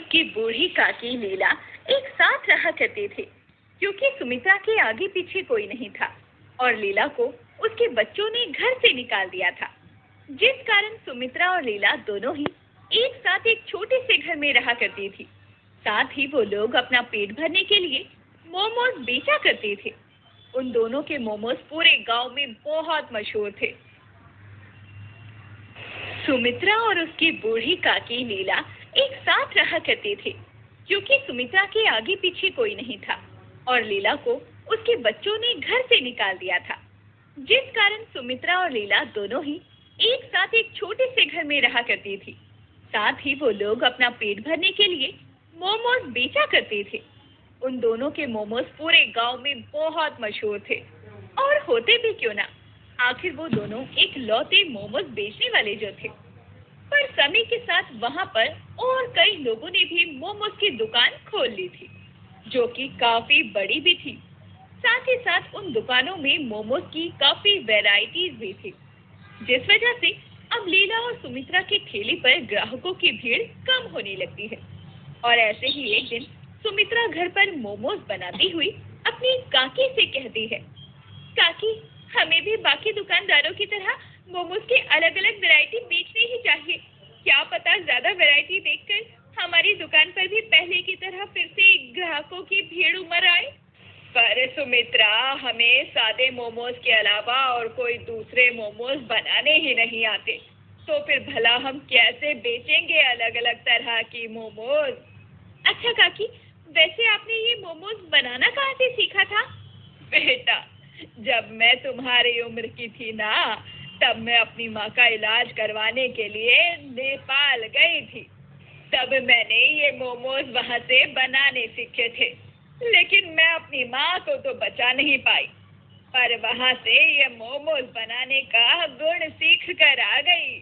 उसकी बूढ़ी काकी लीला एक साथ रहा करते थे, क्योंकि सुमित्रा के आगे पीछे कोई नहीं था और लीला को उसके बच्चों ने घर से निकाल दिया था, जिस कारण सुमित्रा और लीला दोनों ही एक साथ एक छोटे से घर में रहा करती थी। साथ ही वो लोग अपना पेट भरने के लिए मोमोज बेचा करते थे। उन दोनों के मोमोज पूरे गांव में बहुत मशहूर थे। सुमित्रा और उसकी बूढ़ी काकी लीला एक साथ रहा करते थे, क्योंकि सुमित्रा के आगे पीछे कोई नहीं था और लीला को उसके बच्चों ने घर से निकाल दिया था, जिस कारण सुमित्रा और लीला दोनों ही एक साथ एक छोटे से घर में रहा करती थी। साथ ही वो लोग अपना पेट भरने के लिए मोमोज बेचा करते थे। उन दोनों के मोमोज पूरे गांव में बहुत मशहूर थे और होते भी क्यों ना, आखिर वो दोनों एक लौते मोमोज बेचने वाले जो थे। पर समय के साथ वहां पर और कई लोगों ने भी मोमोज की दुकान खोल ली थी, जो कि काफी बड़ी भी थी। साथ ही साथ उन दुकानों में मोमोज की काफी वैरायटीज भी थी, जिस वजह से अब लीला और सुमित्रा के ठेले पर ग्राहकों की भीड़ कम होने लगती है। और ऐसे ही एक दिन सुमित्रा घर पर मोमोज बनाती हुई अपनी काकी से कहती है, काकी, हमें भी बाकी दुकानदारों की तरह मोमोज के अलग अलग वैरायटी बेचनी ही चाहिए। क्या पता ज्यादा वैरायटी देखकर हमारी दुकान पर भी पहले की तरह फिर से ग्राहकों की भीड़ उमड़ आए। पर सुमित्रा, हमें सादे मोमोज के अलावा और कोई दूसरे मोमोज बनाने ही नहीं आते, तो फिर भला हम कैसे बेचेंगे अलग अलग तरह की मोमोज? अच्छा काकी, वैसे आपने ये मोमोज बनाना कहाँ से सीखा था? बेटा, जब मैं तुम्हारी उम्र की थी ना, तब मैं अपनी माँ का इलाज करवाने के लिए नेपाल गई थी। तब मैंने ये मोमोज वहाँ से बनाने सीखे थे, लेकिन मैं अपनी माँ को तो बचा नहीं पाई, पर वहाँ से ये मोमोज बनाने का गुण सीख कर आ गई।